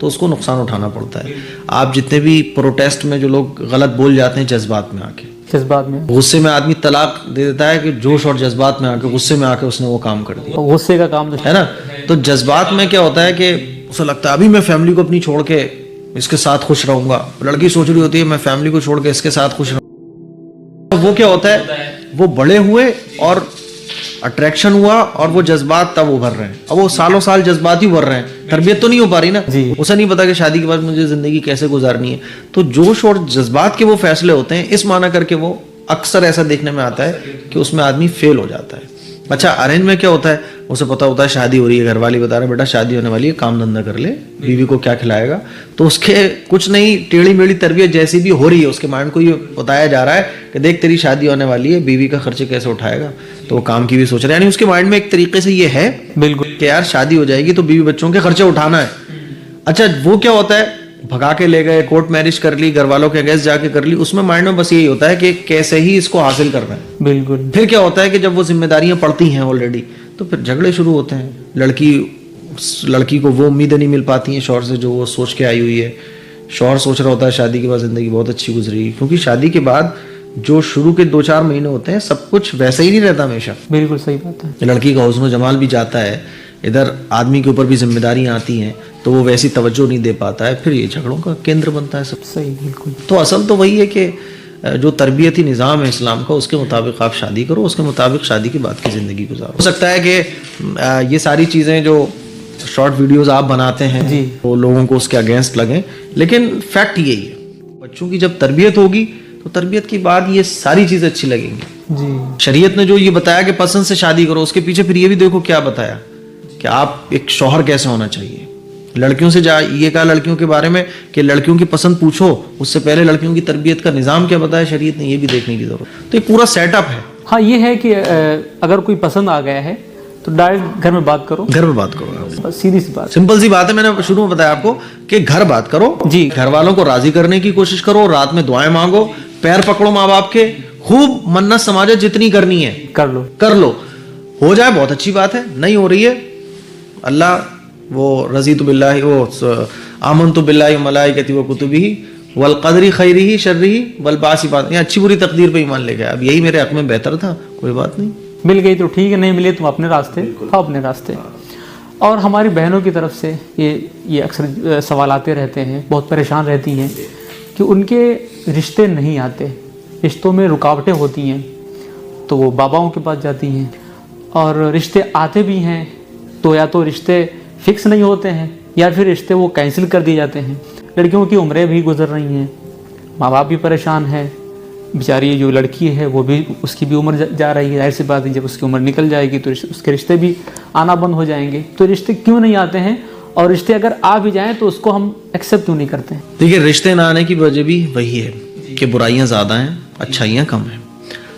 تو اس کو نقصان اٹھانا پڑتا ہے. آپ جتنے بھی پروٹیسٹ میں جو لوگ غلط بول جاتے ہیں جذبات میں آ کے, جذبات میں, غصے میں آدمی طلاق دے دیتا ہے کہ جوش اور جذبات میں آ کے, غصے میں آ کے اس نے وہ کام کر دیا, غصے کا کام ہے نا. تو جذبات میں کیا ہوتا ہے کہ اسے لگتا ہے ابھی میں فیملی کو اپنی چھوڑ کے اس کے ساتھ خوش رہوں گا, لڑکی سوچ رہی ہوتی ہے میں فیملی کو چھوڑ کے اس کے ساتھ خوش رہوں گا. وہ کیا ہوتا ہے, وہ بڑے ہوئے اور اٹریکشن ہوا اور وہ جذبات تب ابھر رہے ہیں. اب وہ سالوں سال جذبات ہی ابھر رہے ہیں, تربیت تو نہیں ہو پا رہی نا, اسے نہیں پتا کہ شادی کے بعد مجھے زندگی کیسے گزارنی ہے. تو جوش اور جذبات کے وہ فیصلے ہوتے ہیں, اس معنی کر کے وہ اکثر ایسا دیکھنے میں آتا ہے کہ اس میں آدمی فیل ہو جاتا ہے. اچھا ارینج میں کیا ہوتا ہے, اسے پتا ہوتا ہے شادی ہو رہی ہے, گھر والی بتا رہے ہیں بیٹا شادی ہونے والی ہے, کام دھندا کر لے, بیوی کو کیا کھلائے گا. تو اس کے کچھ نہیں, ٹیڑھی میڑھی تربیت جیسی بھی ہو رہی ہے, اس کے مائنڈ کو یہ بتایا جا رہا ہے کہ دیکھ تیری شادی ہونے والی ہے, بیوی کا خرچے کیسے اٹھائے گا, تو وہ کام کی بھی سوچ رہا ہے. یعنی اس کے مائنڈ میں ایک طریقے سے یہ ہے بالکل کہ یار شادی ہو جائے گی تو بیوی بچوں کے خرچے اٹھانا ہے. اچھا وہ کیا ہوتا ہے, بھگا کے لے گئے, کورٹ میرج کر لی, گھر والوں کے اگینسٹ جا کے کر لی, اس میں مائنڈ میں بس یہی ہوتا ہے کہ کیسے ہی اس کو حاصل کرنا ہے. بالکل. پھر کیا ہوتا ہے کہ جب وہ ذمہ داریاں پڑتی ہیں آلریڈی, تو پھر جھگڑے شروع ہوتے ہیں. لڑکی کو وہ امیدیں نہیں مل پاتی ہیں شوہر سے جو وہ سوچ کے آئی ہوئی ہے. شوہر سوچ رہا ہوتا ہے شادی کے بعد زندگی بہت اچھی گزری, کیونکہ شادی کے بعد جو شروع کے 2-4 مہینے ہوتے ہیں سب کچھ ویسا ہی نہیں رہتا ہمیشہ. بالکل صحیح بات ہے. لڑکی کا حسن و جمال بھی جاتا ہے, ادھر آدمی کے اوپر بھی ذمہ داریاں آتی ہیں, تو وہ ویسی توجہ نہیں دے پاتا ہے, پھر یہ جھگڑوں کا کیندر بنتا ہے سب. صحیح بالکل. تو اصل تو وہی ہے کہ جو تربیتی نظام ہے اسلام کا, اس کے مطابق آپ شادی کرو, اس کے مطابق شادی کے بعد کی زندگی گزارو. ہو سکتا ہے کہ یہ ساری چیزیں جو شارٹ ویڈیوز آپ بناتے ہیں وہ لوگوں کو اس کے اگینسٹ لگیں, لیکن فیکٹ یہی ہے بچوں کی جب تربیت ہوگی تو تربیت کے بعد یہ ساری چیزیں اچھی لگیں گی. جی شریعت نے جو یہ بتایا کہ پسند سے شادی کرو, اس کے پیچھے پھر یہ بھی دیکھو کیا بتایا کہ آپ ایک شوہر کیسے ہونا چاہیے. لڑکیوں سے یہ کہا لڑکیوں کے بارے میں کہ لڑکیوں کی پسند پوچھو, اس سے پہلے لڑکیوں کی تربیت کا نظام کیا بتایا شریعت نے, یہ بھی دیکھنے کی ضرورت. تو یہ پورا سیٹ اپ ہے. ہاں یہ ہے کہ اگر کوئی پسند آ گیا ہے تو ڈائریکٹ گھر میں بات کرو, گھر میں بات کرو, سیدھی سی بات, سمپل سی بات ہے. میں نے شروع میں بتایا آپ کو کہ گھر بات کرو, جی گھر والوں کو راضی کرنے کی کوشش کرو, رات میں دعائیں مانگو, پیر پکڑو ماں باپ کے, خوب منت سماجت جتنی کرنی ہے کر لو. ہو جائے بہت اچھی بات ہے, نہیں ہو رہی ہے اللہ وہ رضیت باللہ وہ آمنت باللہ وملائکتہ وکتبہ والقدر خیرہ شرہ والبعث بعد, یہ اچھی بری تقدیر پہ ایمان لے گیا. اب یہی میرے حق میں بہتر تھا, کوئی بات نہیں, مل گئی تو ٹھیک ہے, نہیں ملے تم اپنے راستے, اپنے راستے. اور ہماری بہنوں کی طرف سے یہ اکثر سوال آتے رہتے ہیں, بہت پریشان رہتی ہیں کہ ان کے رشتے نہیں آتے, رشتوں میں رکاوٹیں ہوتی ہیں, تو وہ باباؤں کے پاس جاتی ہیں, اور رشتے آتے بھی ہیں تو یا تو رشتے فکس نہیں ہوتے ہیں یا پھر رشتے وہ کینسل کر دیے جاتے ہیں. لڑکیوں کی عمریں بھی گزر رہی ہیں, ماں باپ بھی پریشان ہیں, بیچاری جو لڑکی ہے وہ بھی, اس کی بھی عمر جا رہی ہے, ظاہر سی بات ہے جب اس کی عمر نکل جائے گی تو اس کے رشتے بھی آنا بند ہو جائیں گے. تو رشتے کیوں نہیں آتے ہیں, اور رشتے اگر آ بھی جائیں تو اس کو ہم ایکسیپٹ کیوں نہیں کرتے ہیں؟ دیکھیے رشتے نہ آنے کی وجہ بھی وہی ہے کہ برائیاں زیادہ ہیں, اچھائیاں کم ہیں.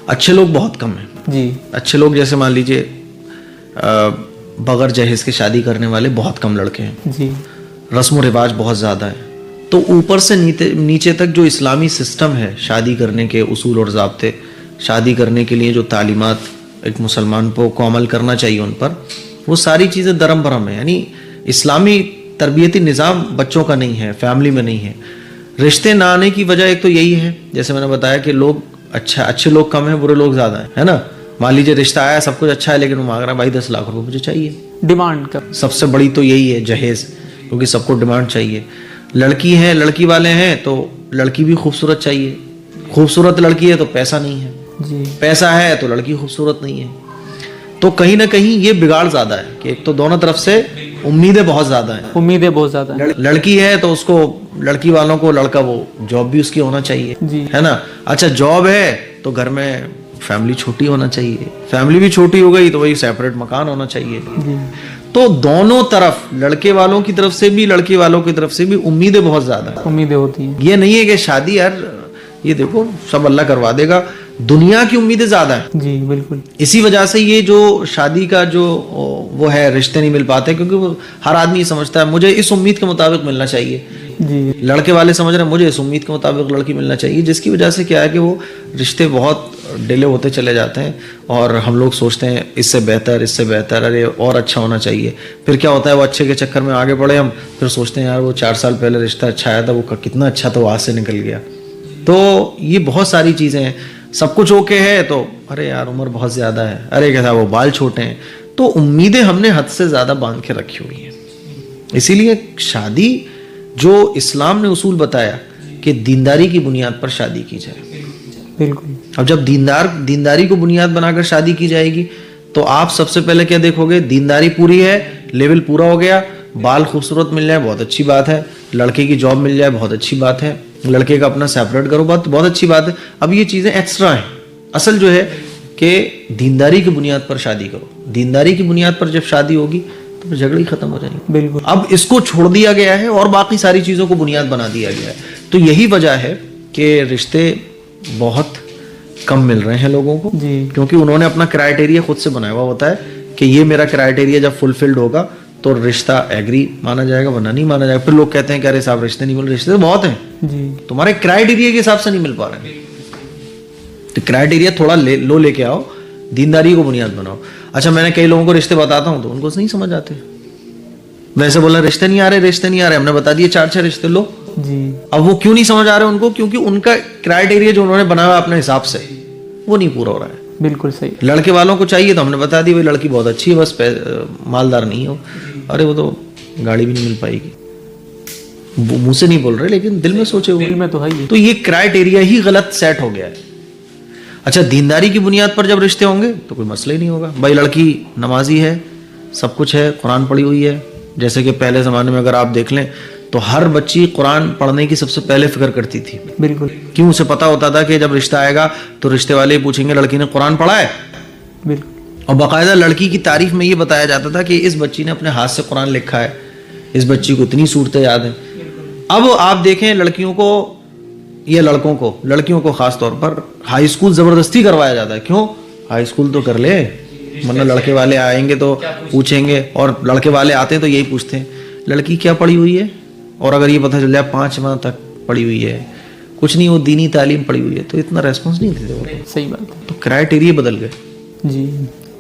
اچھے لوگ بہت کم ہیں. جی اچھے لوگ جیسے مان لیجیے بغیر جہیز کے شادی کرنے والے بہت کم لڑکے ہیں. جی رسم و رواج بہت زیادہ ہے. تو اوپر سے نیچے تک جو اسلامی سسٹم ہے شادی کرنے کے اصول اور ضابطے, شادی کرنے کے لیے جو تعلیمات ایک مسلمان کو عمل کرنا چاہیے ان پر, وہ ساری چیزیں درم برم ہیں. یعنی اسلامی تربیتی نظام بچوں کا نہیں ہے, فیملی میں نہیں ہے. رشتے نہ آنے کی وجہ ایک تو یہی ہے, جیسے میں نے بتایا کہ لوگ اچھے لوگ کم ہیں, برے لوگ زیادہ ہیں, ہے نا. مان لیجیے رشتہ آیا, سب کچھ اچھا ہے, لیکن وہ مانگ رہا ہے بھائی 10 لاکھ روپے مجھے چاہیے, ڈیمانڈ کر. سب سے بڑی تو یہی ہے جہیز, کیونکہ سب کو ڈیمانڈ چاہیے. لڑکی ہے, لڑکی والے ہیں تو لڑکی بھی خوبصورت چاہیے, خوبصورت لڑکی ہے تو پیسہ نہیں ہے, جی پیسہ ہے تو لڑکی خوبصورت نہیں ہے. تو کہیں نہ کہیں یہ بگاڑ زیادہ ہے کہ ایک تو دونوں طرف سے امیدیں بہت زیادہ ہیں, امیدیں بہت زیادہ ہیں. لڑکی ہے تو اس کو, لڑکی والوں کو لڑکا وہ جاب بھی اس کی ہونا چاہیے, جی ہے نا. اچھا جاب ہے تو گھر میں فیملی چھوٹی ہونا چاہیے, فیملی بھی چھوٹی ہو گئی تو وہی سیپریٹ مکان ہونا چاہیے. جی تو دونوں طرف, لڑکے والوں کی طرف سے بھی لڑکی والوں کی طرف سے بھی امیدیں بہت زیادہ ہیں, امیدیں ہوتی ہیں. یہ نہیں ہے کہ شادی یار یہ دیکھو سب اللہ کروا دے گا, دنیا کی امیدیں زیادہ ہیں. جی بالکل. اسی وجہ سے یہ جو شادی کا جو وہ ہے رشتے نہیں مل پاتے, کیونکہ وہ ہر آدمی یہ سمجھتا ہے مجھے اس امید کے مطابق ملنا چاہیے. جی لڑکے والے سمجھ رہے ہیں مجھے اس امید کے مطابق لڑکی ملنا چاہیے, جس کی وجہ سے کیا ہے کہ وہ رشتے بہت ڈیلے ہوتے چلے جاتے ہیں اور ہم لوگ سوچتے ہیں اس سے بہتر ارے اور اچھا ہونا چاہیے. پھر کیا ہوتا ہے وہ اچھے کے چکر میں آگے بڑھے ہم, پھر سوچتے ہیں یار وہ 4 سال پہلے رشتہ اچھا آیا تھا وہ کتنا اچھا تھا وہ ہاتھ سے نکل گیا. تو یہ بہت ساری چیزیں ہیں. سب کچھ اوکے ہے تو ارے یار عمر بہت زیادہ ہے, ارے کیا تھا وہ بال چھوٹے ہیں. تو امیدیں ہم نے حد سے زیادہ باندھ کے رکھی ہوئی ہیں. اسی لیے شادی جو اسلام نے اصول بتایا کہ دینداری کی بنیاد پر شادی کی جائے. بالکل. اب جب دینداری کو بنیاد بنا کر شادی کی جائے گی تو آپ سب سے پہلے کیا دیکھو گے, دینداری پوری ہے, لیول پورا ہو گیا, بال خوبصورت مل جائے بہت اچھی بات ہے, لڑکے کی جاب مل جائے بہت اچھی بات ہے, لڑکے کا اپنا سیپریٹ کرو بہت اچھی بات ہے. اب یہ چیزیں ایکسٹرا ہیں. اصل جو ہے کہ دینداری کی بنیاد پر شادی کرو. دینداری کی بنیاد پر جب شادی ہوگی تو پھر جھگڑے ہی ختم ہو جائیں گے. بالکل. اب اس کو چھوڑ دیا گیا ہے اور باقی ساری چیزوں کو بنیاد بنا دیا گیا ہے. تو یہی وجہ ہے کہ رشتے بہت کم مل رہے ہیں لوگوں کو, کیونکہ انہوں نے اپنا کرائٹیریا خود سے بنایا ہوا ہوتا ہے کہ یہ میرا کرائٹیریا جب فلفلڈ ہوگا تو رشتہ ایگری مانا جائے گا ورنہ نہیں مانا جائے گا. پھر لوگ کہتے ہیں کہ ارے صاحب رشتے نہیں مل رہے. رشتے تو بہت ہیں, تمہارے کرائٹیریا کے حساب سے نہیں مل پا رہے ہیں. تو کرائٹیریا تھوڑا لو لے کے آؤ, دینداری کو بنیاد بناؤ. اچھا میں نے کئی لوگوں کو رشتے بتاتا ہوں تو ان کو نہیں سمجھ آتے. ویسے بولا رشتے نہیں آ رہے, ہم نے بتا دیے 4-6 رشتے لو. اب وہ کیوں نہیں سمجھ آ رہے ان کو, کیونکہ ان کا کرائٹیریا جو انہوں نے بنایا اپنے حساب سے وہ نہیں پورا ہو رہا ہے. بالکل صحیح. لڑکے والوں کو چاہیے تو ہم نے بتا دی بھائی لڑکی بہت اچھی ہے بس مالدار نہیں ہو. ارے وہ تو گاڑی بھی نہیں مل پائے گی. منہ سے نہیں بول رہے لیکن دل میں سوچے ہوئے. دل میں تو ہے. تو یہ کرائٹیریا ہی غلط سیٹ ہو گیا ہے. اچھا دینداری کی بنیاد پر جب رشتے ہوں گے تو کوئی مسئلہ ہی نہیں ہوگا. بھائی لڑکی نمازی ہے, سب کچھ ہے, قرآن پڑھی ہوئی ہے. جیسے کہ پہلے زمانے میں اگر آپ دیکھ لیں تو ہر بچی قرآن پڑھنے کی سب سے پہلے فکر کرتی تھی. بالکل. کیوں, اسے پتا ہوتا تھا کہ جب رشتہ آئے گا تو رشتے والے پوچھیں گے لڑکی نے قرآن پڑھا ہے. بالکل. اور باقاعدہ لڑکی کی تعریف میں یہ بتایا جاتا تھا کہ اس بچی نے اپنے ہاتھ سے قرآن لکھا ہے, اس بچی کو اتنی صورتیں یاد ہیں. اب آپ دیکھیں لڑکیوں کو یا لڑکیوں کو خاص طور پر ہائی اسکول زبردستی کروایا جاتا ہے. کیوں, ہائی اسکول تو کر لے ورنہ لڑکے والے آئیں گے تو پوچھیں گے, اور لڑکے والے آتے ہیں تو یہی پوچھتے ہیں لڑکی کیا پڑھی ہوئی ہے. اور اگر یہ پتہ چل جائے 5واں تک پڑھی ہوئی ہے, کچھ نہیں وہ دینی تعلیم پڑھی ہوئی ہے, تو اتنا ریسپانس نہیں دیتے وہ. صحیح بات ہے. تو کرائٹیریا بدل گئے. جی.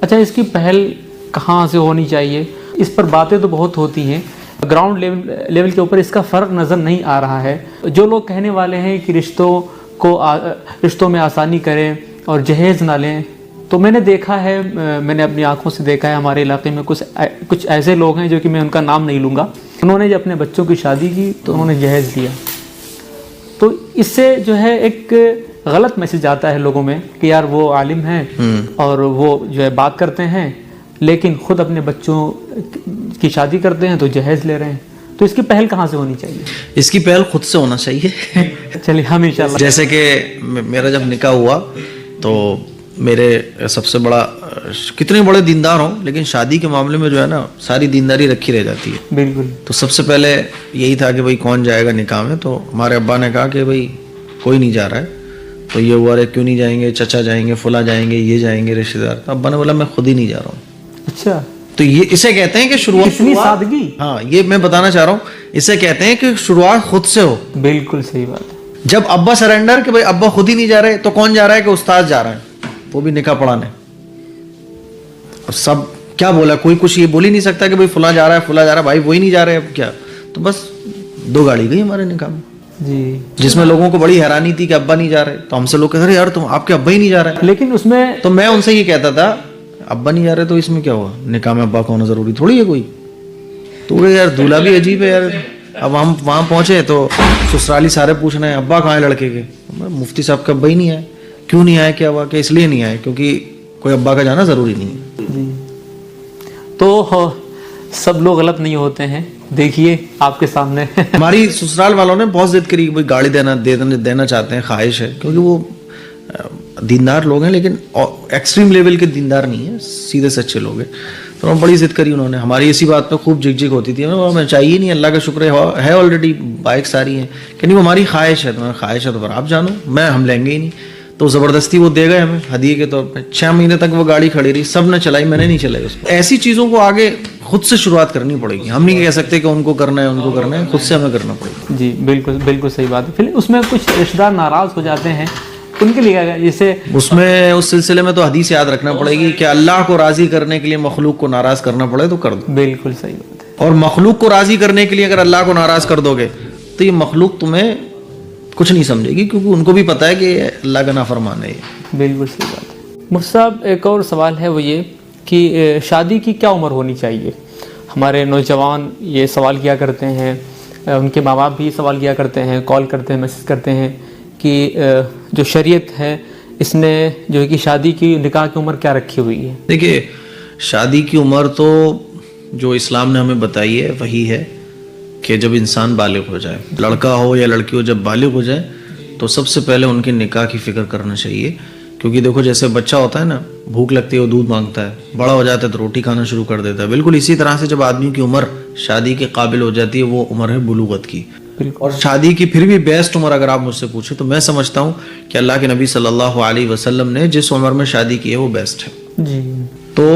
اچھا اس کی پہل کہاں سے ہونی چاہیے؟ اس پر باتیں تو بہت ہوتی ہیں, گراؤنڈ لیول کے اوپر اس کا فرق نظر نہیں آ رہا ہے. جو لوگ کہنے والے ہیں کہ رشتوں میں آسانی کریں اور جہیز نہ لیں, تو میں نے دیکھا ہے, میں نے اپنی آنکھوں سے دیکھا ہے ہمارے علاقے میں کچھ ایسے لوگ ہیں جو کہ میں ان کا نام نہیں لوں گا, انہوں نے جب اپنے بچوں کی شادی کی تو انہوں نے جہیز لیا. تو اس سے جو ہے ایک غلط میسج آتا ہے لوگوں میں کہ یار وہ عالم ہیں اور وہ جو ہے بات کرتے ہیں, لیکن خود اپنے بچوں کی شادی کرتے ہیں تو جہیز لے رہے ہیں. تو اس کی پہل کہاں سے ہونی چاہیے؟ اس کی پہل خود سے ہونا چاہیے. چلیے ہم انشاءاللہ. جیسے کہ میرا جب نکاح ہوا تو میرے سب سے بڑا, کتنے بڑے دیندار ہوں لیکن شادی کے معاملے میں جو ہے نا ساری دینداری رکھی رہ جاتی ہے. بالکل. تو سب سے پہلے یہی تھا کہ بھائی کون جائے گا نکاح میں. تو ہمارے ابا نے کہا کہ بھائی کوئی نہیں جا رہا ہے. تو یہ ہوا, رہے کیوں نہیں جائیں گے, چچا جائیں گے, فلاں جائیں گے, یہ جائیں گے رشتے دار. تو ابا نے بولا میں خود ہی نہیں جا رہا ہوں. اچھا. تو یہ اسے کہتے ہیں کہ شروعات, اتنی سادگی. ہاں یہ میں بتانا چاہ رہا ہوں, اسے کہتے ہیں کہ شروعات خود سے ہو. بالکل صحیح بات ہے. جب ابا سرنڈر کہ بھائی ابا خود ہی نہیں جا رہے تو کون جا رہا ہے؟ کہ استاد جا رہا ہے, وہ بھی نکاح پڑھانے. اب سب کیا بولا, کوئی کچھ یہ بول ہی نہیں سکتا کہ بھائی فلاں جا رہا ہے, فلاں جا رہا ہے, بھائی وہی نہیں جا رہے. اب کیا, تو بس 2 گاڑی گئی ہمارے نکاح میں. جی. جس میں لوگوں کو بڑی حیرانی تھی کہ ابا نہیں جا رہے. تو ہم سے لوگ کہتے ہیں یار تم آپ کے ابا ہی نہیں جا رہے. لیکن اس میں تو میں ان سے یہ کہتا تھا ابا نہیں جا رہے تو اس میں کیا ہوا, نکاح میں ابا کا ہونا ضروری تھوڑی ہے کوئی. تو یار دولہا بھی عجیب ہے یار. اب ہم وہاں پہنچے تو سسرالی سارے پوچھ رہے ہیں ابا کہاں ہے لڑکے کے. مفتی صاحب کا ابا ہی نہیں آئے. کیوں نہیں آئے, کیا ہوا؟ کہ اس لیے نہیں آئے کیونکہ کوئی ابا کا جانا ضروری نہیں ہے. جی. تو سب لوگ غلط نہیں ہوتے ہیں. دیکھیے آپ کے سامنے ہماری سسرال والوں نے بہت ضد کری کہ بھائی گاڑی دینا چاہتے ہیں, خواہش ہے, کیونکہ وہ دیندار لوگ ہیں لیکن ایکسٹریم لیول کے دیندار نہیں ہیں, سیدھے سچے لوگ ہیں. تو بڑی ضد کری انہوں نے. ہماری اسی بات پہ خوب جھک ہوتی تھی, ہمیں چاہیے نہیں, اللہ کا شکر ہے آلریڈی بائک ساری ہیں, کہ نہیں وہ ہماری خواہش ہے. تمہیں خواہش ہے تو پھر آپ جانو, ہم لیں گے ہی نہیں. تو زبردستی وہ دے گئے ہمیں ہدیے کے طور پہ. 6 مہینے تک وہ گاڑی کھڑی رہی, سب نے چلائی, میں نے نہیں چلائی اس کو. ایسی چیزوں کو آگے خود سے شروعات کرنی پڑے گی. ہم نہیں کہہ سکتے کہ ان کو کرنا ہے, خود سے ہمیں کرنا پڑے گا. جی بالکل بالکل صحیح بات ہے. پھر اس میں کچھ رشتہ دار ناراض ہو جاتے ہیں ان کے لیے کیا جیسے اس میں اس سلسلے میں تو حدیث یاد رکھنا پڑے گی کہ اللہ کو راضی کرنے کے لیے مخلوق کو ناراض کرنا پڑے تو کر دو. بالکل صحیح بات ہے. اور مخلوق کو راضی کرنے کے لیے اگر اللہ کو ناراض کر دو گے تو یہ مخلوق تمہیں کچھ نہیں سمجھے گی, کیونکہ ان کو بھی پتہ ہے کہ اللہ کا نافرمان ہے. بالکل صحیح بات ہے. مفتی صاحب ایک اور سوال ہے, وہ یہ کہ شادی کی کیا عمر ہونی چاہیے؟ ہمارے نوجوان یہ سوال کیا کرتے ہیں, ان کے ماں باپ بھی سوال کیا کرتے ہیں, کال کرتے ہیں, میسج کرتے ہیں کہ جو شریعت ہے اس نے جو ہے کہ شادی کی نکاح کی عمر کیا رکھی ہوئی ہے؟ دیکھیے شادی کی عمر تو جو اسلام نے ہمیں بتائی ہے وہی ہے کہ جب انسان بالغ ہو جائے, لڑکا ہو یا لڑکی ہو, جب بالغ ہو جائے تو سب سے پہلے ان کے نکاح کی فکر کرنا چاہیے. کیونکہ دیکھو جیسے بچہ ہوتا ہے نا, بھوک لگتی ہے وہ دودھ مانگتا ہے, بڑا ہو جاتا ہے تو روٹی کھانا شروع کر دیتا ہے. بالکل اسی طرح سے جب آدمی کی عمر شادی کے قابل ہو جاتی ہے وہ عمر ہے بلوغت کی. اور شادی کی پھر بھی بیسٹ عمر اگر آپ مجھ سے پوچھیں تو میں سمجھتا ہوں کہ اللہ کے نبی صلی اللہ علیہ وسلم نے جس عمر میں شادی کی ہے وہ بیسٹ ہے. جی تو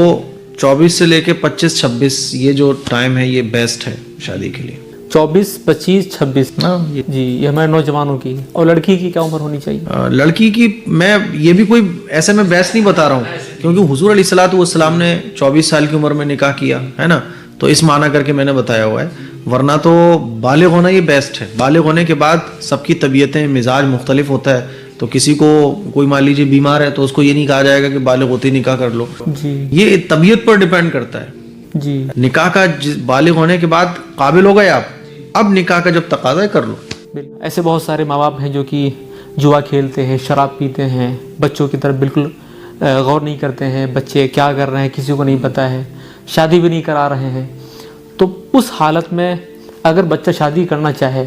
24 سے لے کے 25-26 یہ جو ٹائم ہے یہ بیسٹ ہے شادی کے لیے. 24, 25, 26 جی یہ ہمارے نوجوانوں کی. اور لڑکی کی کیا عمر ہونی چاہیے؟ لڑکی کی میں یہ بھی کوئی ایسے میں بیسٹ نہیں بتا رہا ہوں, کیونکہ حضور علیہ الصلوۃ والسلام نے 24 سال کی عمر میں نکاح کیا ہے نا, تو اس معنی کر کے میں نے بتایا ہوا ہے. ورنہ تو بالغ ہونا یہ بیسٹ ہے. بالغ ہونے کے بعد سب کی طبیعتیں مزاج مختلف ہوتا ہے, تو کسی کو کوئی مان لیجیے بیمار ہے تو اس کو یہ نہیں کہا جائے گا کہ بالغ ہوتے ہی نکاح کر لو. جی یہ طبیعت پر ڈیپینڈ کرتا ہے. جی نکاح کا بالغ ہونے کے بعد قابل ہو گئے آپ, اب نکاح کا جب تقاضا ہے کر لو. ایسے بہت سارے ماں باپ ہیں جو کہ جوا کھیلتے ہیں, شراب پیتے ہیں, بچوں کی طرف بالکل غور نہیں کرتے ہیں, بچے کیا کر رہے ہیں کسی کو نہیں پتہ ہے, شادی بھی نہیں کرا رہے ہیں. تو اس حالت میں اگر بچہ شادی کرنا چاہے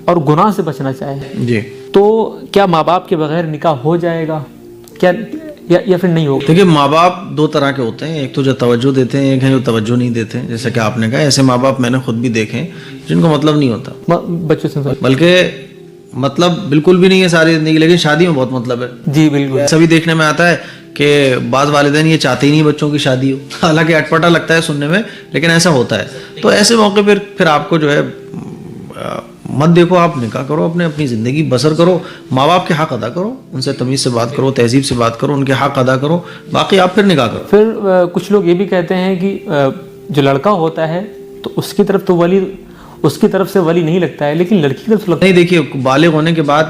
اور گناہ سے بچنا چاہے جی تو کیا ماں باپ کے بغیر نکاح ہو جائے گا کیا یا پھر نہیں ہوگا؟ دیکھیے ماں باپ دو طرح کے ہوتے ہیں, ایک تو جو توجہ دیتے ہیں, ایک ہے جو توجہ نہیں دیتے ہیں. جیسا کہ آپ نے کہا ایسے ماں باپ میں نے خود بھی دیکھے ہیں جن کو مطلب نہیں ہوتا بچوں سے, بلکہ مطلب بالکل بھی نہیں ہے ساری زندگی, لیکن شادی میں بہت مطلب ہے. جی بالکل. ایسا بھی دیکھنے میں آتا ہے کہ بعض والدین یہ چاہتے ہی نہیں بچوں کی شادی ہو, حالانکہ اٹپٹا لگتا ہے سننے میں لیکن ایسا ہوتا ہے. تو ایسے موقع پھر آپ کو جو ہے مت دیکھو, آپ نکاح کرو, اپنی زندگی بسر کرو, ماں باپ کے حق ادا کرو, ان سے تمیز سے بات کرو, تہذیب سے بات کرو, ان کے حق ادا کرو, باقی آپ پھر نکاح کرو. پھر کچھ لوگ یہ بھی کہتے ہیں کہ جو لڑکا ہوتا ہے تو اس کی طرف تو ولی اس کی طرف سے ولی نہیں لگتا ہے, لیکن لڑکی کی طرف لگتا ہے. نہیں دیکھیے بالغ ہونے کے بعد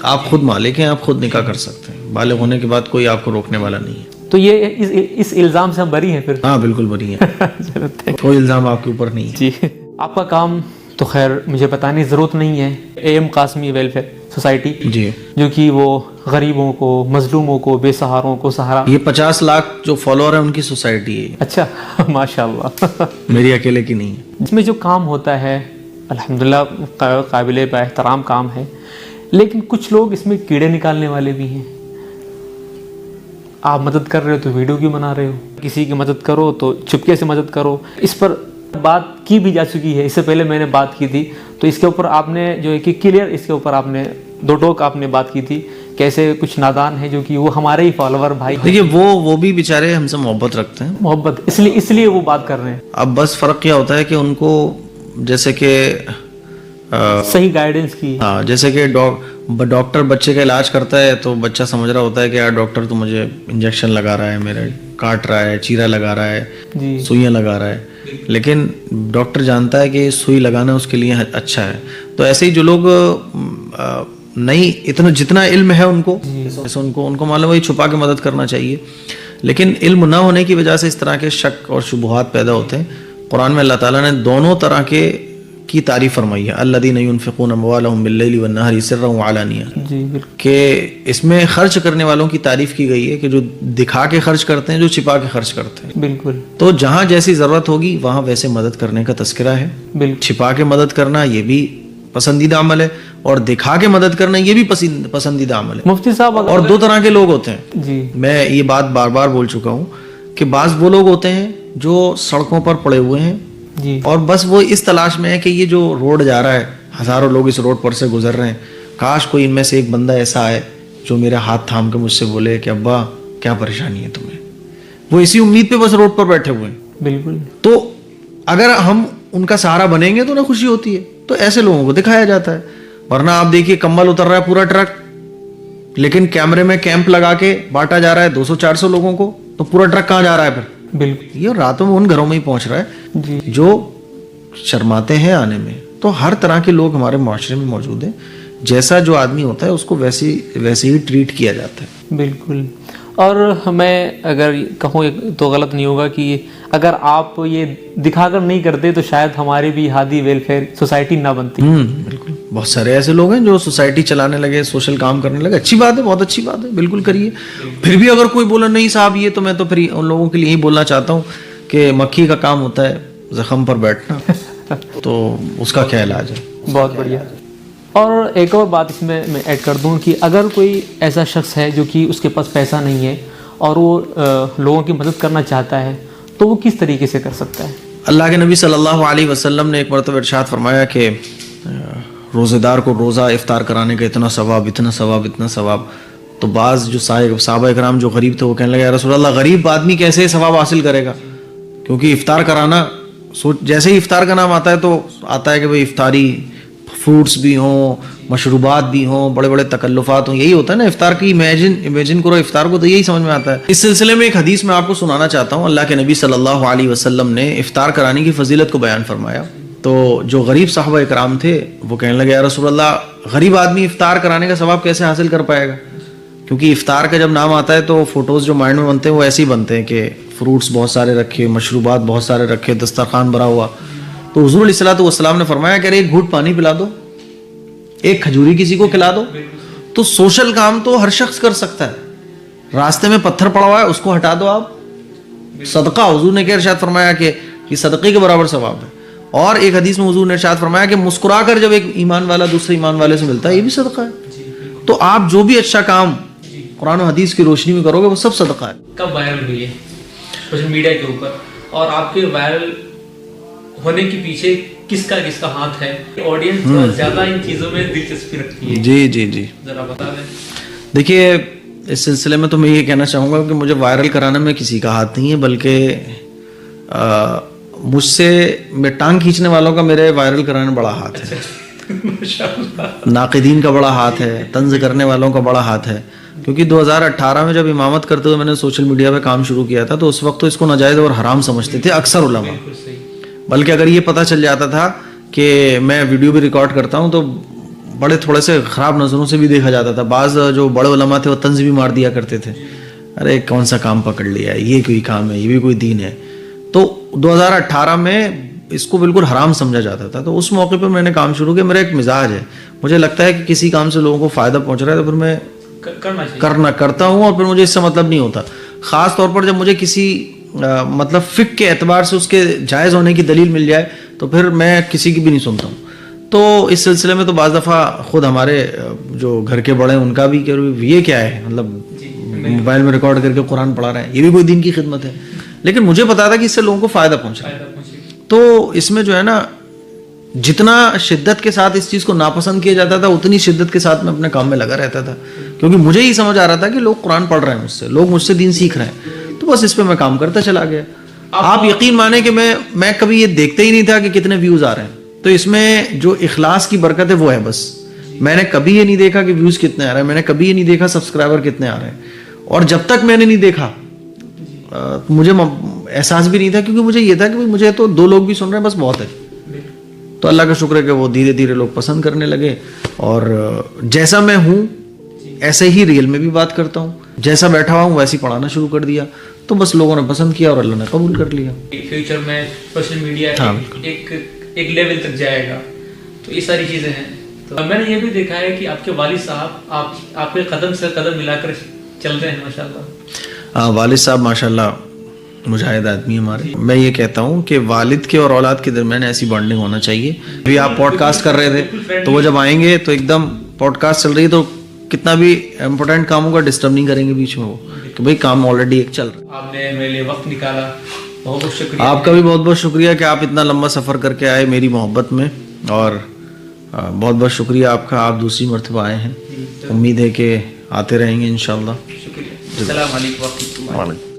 آپ خود مالک ہیں, آپ خود نکاح کر سکتے ہیں. بالغ ہونے کے بعد کوئی آپ کو روکنے والا نہیں ہے. تو یہ اس الزام سے ہم بری ہیں پھر؟ ہاں بالکل بری ہیں, کوئی الزام آپ کے اوپر نہیں ہے. جی آپ کا کام تو خیر مجھے بتانے کی ضرورت نہیں ہے, A M Qasmi welfare society ji, جو کہ وہ غریبوں کو, مظلوموں کو, بے سہاروں کو سہارا. یہ 50 لاکھ جو فالوور ہیں ان کی سوسائٹی ہے. اچھا ماشاء اللہ. میری اکیلے کی نہیں ہے. اس میں جو کام ہوتا ہے الحمدللہ قابل احترام کام ہے, لیکن کچھ لوگ اس میں کیڑے نکالنے والے بھی ہیں. آپ مدد کر رہے ہو تو ویڈیو کیوں بنا رہے ہو, کسی کی مدد کرو تو چپکے سے مدد کرو. اس پر بات کی بھی جا چکی ہے, اس سے پہلے میں نے بات کی تھی, تو اس کے اوپر آپ نے جو ہے کہ کلیئر اس کے اوپر آپ نے دو ٹوک آپ نے بات کی تھی. کیسے کچھ نادان ہیں جو کہ وہ ہمارے ہی فالوور بھائی, دیکھیے وہ بھی بیچارے ہم سے محبت رکھتے ہیں, محبت اس لیے وہ بات کر رہے ہیں. اب بس فرق کیا ہوتا ہے کہ ان کو جیسے کہ صحیح گائیڈنس کی, ہاں جیسے کہ ڈاکٹر بچے کا علاج کرتا ہے تو بچہ سمجھ رہا ہوتا ہے کہ یار ڈاکٹر تو مجھے انجیکشن لگا رہا ہے, میرے کاٹ رہا ہے, چیرا لگا رہا ہے, جی سوئیاں لگا رہا ہے, لیکن ڈاکٹر جانتا ہے کہ سوئی لگانا اس کے لیے اچھا ہے. تو ایسے ہی جو لوگ نہیں اتنا جتنا علم ہے ان کو معلوم ہے چھپا کے مدد کرنا چاہیے, لیکن علم نہ ہونے کی وجہ سے اس طرح کے شک اور شبہات پیدا ہوتے ہیں. قرآن میں اللہ تعالیٰ نے دونوں طرح کی تعریف فرمائی ہے, الذین ينفقون اموالهم باللیل والنہار سرا وعلانیہ, جی بالکل, کہ اس میں خرچ کرنے والوں کی تعریف کی گئی ہے کہ جو دکھا کے خرچ کرتے ہیں, جو چھپا کے خرچ کرتے ہیں. بالکل, تو جہاں جیسی ضرورت ہوگی وہاں ویسے مدد کرنے کا تذکرہ ہے. بالکل, چھپا کے مدد کرنا یہ بھی پسندیدہ عمل ہے, اور دکھا کے مدد کرنا یہ بھی پسندیدہ عمل ہے. مفتی صاحب اور دو طرح کے لوگ ہوتے ہیں, جی میں یہ بات بار بار بول چکا ہوں کہ بعض وہ لوگ ہوتے ہیں جو سڑکوں پر پڑے ہوئے ہیں, جی, اور بس وہ اس تلاش میں ہے کہ یہ جو روڈ جا رہا ہے, ہزاروں لوگ اس روڈ پر سے گزر رہے ہیں, کاش کوئی ان میں سے ایک بندہ ایسا آئے جو میرا ہاتھ تھام کے مجھ سے بولے کہ ابا کیا پریشانی ہے تمہیں. وہ اسی امید پہ بس روڈ پر بیٹھے ہوئے ہیں. بالکل, تو اگر ہم ان کا سہارا بنیں گے تو انہیں خوشی ہوتی ہے, تو ایسے لوگوں کو دکھایا جاتا ہے. ورنہ آپ دیکھیے کمبل اتر رہا ہے پورا ٹرک, لیکن کیمرے میں کیمپ لگا کے بانٹا جا رہا ہے 200-400 لوگوں کو, تو پورا ٹرک کہاں جا رہا ہے پھر؟ بالکل یہ راتوں میں ان گھروں میں ہی پہنچ رہا ہے جی. جو شرماتے ہیں آنے میں. تو ہر طرح کے لوگ ہمارے معاشرے میں موجود ہیں, جیسا جو آدمی ہوتا ہے اس کو ویسے ہی ٹریٹ کیا جاتا ہے. بالکل. اور میں اگر کہوں تو غلط نہیں ہوگا کہ اگر آپ یہ دکھا کر نہیں کرتے تو شاید ہماری بھی ہادی ویلفیئر سوسائٹی نہ بنتی. بالکل, بہت سارے ایسے لوگ ہیں جو سوسائٹی چلانے لگے, سوشل کام کرنے لگے. اچھی بات ہے, بہت اچھی بات ہے, بالکل کریے. پھر بھی اگر کوئی بولا نہیں صاحب یہ, تو میں تو پھر ان لوگوں کے لیے ہی بولنا چاہتا ہوں کہ مکھی کا کام ہوتا ہے زخم پر بیٹھنا, تو اس کا کیا علاج ہے. بہت بڑھیا. اور ایک اور بات اس میں ایڈ کر دوں کہ اگر کوئی ایسا شخص ہے جو کہ اس کے پاس پیسہ نہیں ہے اور وہ لوگوں کی مدد کرنا چاہتا ہے, تو وہ کس طریقے سے کر سکتا ہے؟ اللہ کے نبی صلی اللہ علیہ وسلم نے ایک مرتبہ ارشاد فرمایا کہ روزے دار کو روزہ افطار کرانے کا اتنا ثواب, اتنا ثواب, اتنا ثواب. تو بعض جو صحابہ اکرام جو غریب تھے وہ کہنے لگے یا رسول اللہ غریب آدمی کیسے ثواب حاصل کرے گا, کیونکہ افطار کرانا جیسے ہی افطار کا نام آتا ہے تو آتا ہے کہ بھئی افطاری فروٹس بھی ہوں, مشروبات بھی ہوں, بڑے بڑے تکلفات ہوں, یہی ہوتا ہے نا افطار کی. امیجن کرو افطار کو, تو یہی سمجھ میں آتا ہے. اس سلسلے میں ایک حدیث میں آپ کو سنانا چاہتا ہوں. اللہ کے نبی صلی اللہ علیہ وسلم نے افطار کرانے کی فضیلت کو بیان فرمایا. تو جو غریب صحابہ اکرام تھے وہ کہنے لگے یا رسول اللہ غریب آدمی افطار کرانے کا ثواب کیسے حاصل کر پائے گا, کیونکہ افطار کا جب نام آتا ہے تو فوٹوز جو مائنڈ میں بنتے ہیں وہ ایسے ہی بنتے ہیں کہ فروٹس بہت سارے رکھے, مشروبات بہت سارے رکھے, دسترخوان بھرا ہوا. تو حضور علیہ الصلوۃ والسلام نے فرمایا کہ ایک گھونٹ پانی پلا دو, ایک کھجوری کسی کو کھلا دو. تو سوشل کام تو ہر شخص کر سکتا ہے. راستے میں پتھر پڑا ہوا ہے اس کو ہٹا دو آپ. صدقہ, حضور نے کیا ارشاد فرمایا کہ یہ صدقے کے برابر ثواب ہے. اور ایک حدیث میں حضور نے ارشاد فرمایا کہ مسکرا کر جب ایک ایمان والا دوسرے ایمان والے سے ملتا ہے یہ بھی صدقہ ہے. تو آپ جو بھی اچھا کام قرآن و حدیث کی روشنی میں کرو گے وہ سب صدقہ ہے. کب وائرل ہوئی ہے سوشل میڈیا کے اوپر, اور آپ کے وائرل ہونے کے پیچھے کس کا ہاتھ ہے؟ آڈینس زیادہ ان چیزوں میں دلچسپی رکھتی ہے. جی جی جی, ذرا بتا دیں. دیکھیے اس سلسلے میں تو میں یہ کہنا چاہوں گا کہ مجھے وائرل کرانے میں کسی کا ہاتھ نہیں ہے, بلکہ مجھ سے میں ٹانگ کھینچنے والوں کا میرے وائرل کرانے میں بڑا ہاتھ ہے. ناقدین کا بڑا ہاتھ ہے, طنز کرنے والوں کا بڑا ہاتھ ہے. کیونکہ 2018 میں جب امامت کرتے ہوئے میں نے سوشل میڈیا پہ کام شروع کیا تھا تو اس وقت تو اس کو ناجائز اور حرام سمجھتے تھے اکثر علماء. بلکہ اگر یہ پتہ چل جاتا تھا کہ میں ویڈیو بھی ریکارڈ کرتا ہوں تو بڑے تھوڑے سے خراب نظروں سے بھی دیکھا جاتا تھا. بعض جو بڑے علماء تھے وہ طنز بھی مار دیا کرتے تھے, ارے کون سا کام پکڑ لیا, یہ کوئی کام ہے, یہ بھی کوئی دین ہے. تو 2018 میں اس کو بالکل حرام سمجھا جاتا تھا. تو اس موقع پہ میں نے کام شروع کیا. میرا ایک مزاج ہے, مجھے لگتا ہے کہ کسی کام سے لوگوں کو فائدہ پہنچ رہا ہے تو پھر میں کرتا ہوں, اور پھر مجھے اس سے مطلب نہیں ہوتا. خاص طور پر جب مجھے کسی مطلب فقہ کے اعتبار سے اس کے جائز ہونے کی دلیل مل جائے تو پھر میں کسی کی بھی نہیں سنتا ہوں. تو اس سلسلے میں تو بعض دفعہ خود ہمارے جو گھر کے بڑے ہیں ان کا بھی کہ یہ کیا ہے, مطلب موبائل میں ریکارڈ کر کے قرآن پڑھا رہے ہیں, یہ بھی کوئی دین کی خدمت ہے. لیکن مجھے پتا تھا کہ اس سے لوگوں کو فائدہ پہنچ رہا ہے. تو اس میں جو ہے نا جتنا شدت کے ساتھ اس چیز کو ناپسند کیا جاتا تھا اتنی شدت کے ساتھ میں اپنے کام میں لگا رہتا تھا, کیونکہ مجھے ہی سمجھ آ رہا تھا کہ لوگ قرآن پڑھ رہے ہیں مجھ سے, لوگ مجھ سے دین سیکھ رہے ہیں. تو بس اس پہ میں کام کرتا چلا گیا. آپ یقین مانیں کہ میں کبھی یہ دیکھتا ہی نہیں تھا کہ کتنے ویوز آ رہے ہیں. تو اس میں جو اخلاص کی برکت ہے وہ ہے. بس میں نے کبھی یہ نہیں دیکھا کہ ویوز کتنے آ رہے ہیں, میں نے کبھی یہ نہیں دیکھا سبسکرائبر کتنے آ رہے ہیں. اور جب تک میں نے نہیں دیکھا مجھے احساس بھی نہیں تھا, کیونکہ مجھے یہ تھا کہ مجھے تو 2 لوگ بھی سن رہے ہیں بس بہت ہے. تو اللہ کا شکر ہے کہ وہ دھیرے دھیرے لوگ پسند کرنے لگے, اور جیسا میں ہوں ایسے ہی ریل میں بھی بات کرتا ہوں, جیسا بیٹھا ہوا ہوں ویسے ہی پڑھانا شروع کر دیا. تو بس لوگوں نے پسند کیا اور اللہ نے قبول کر لیا. فیوچر میں سوشل میڈیا ایک لیول تک جائے گا, تو یہ ساری چیزیں ہیں. تو میں نے یہ بھی دیکھا ہے کہ آپ کے والد صاحب آپ کے قدم سے قدم ملا کر چل رہے ہیں ماشاءاللہ. والد صاحب ماشاءاللہ مجاہد آدمی ہمارے. میں یہ کہتا ہوں کہ والد کے اور اولاد کے درمیان ایسی بانڈنگ ہونا چاہیے. ابھی آپ پوڈ کاسٹ کر رہے تھے تو وہ جب آئیں گے تو ایک دم پوڈ کاسٹ چل رہی ہے تو کتنا بھی امپورٹنٹ کاموں کا ڈسٹرب نہیں کریں گے بیچ میں, وہ کہ بھائی کام آلریڈی ایک چل رہا ہے. آپ نے میرے لیے وقت نکالا, بہت بہت شکریہ. آپ کا بھی بہت بہت شکریہ کہ آپ اتنا لمبا سفر کر کے آئے میری محبت میں, اور بہت بہت شکریہ آپ کا, آپ دوسری مرتبہ آئے ہیں. امید ہے کہ آتے رہیں گے انشاءاللہ. شکریہ. السلام علیکم.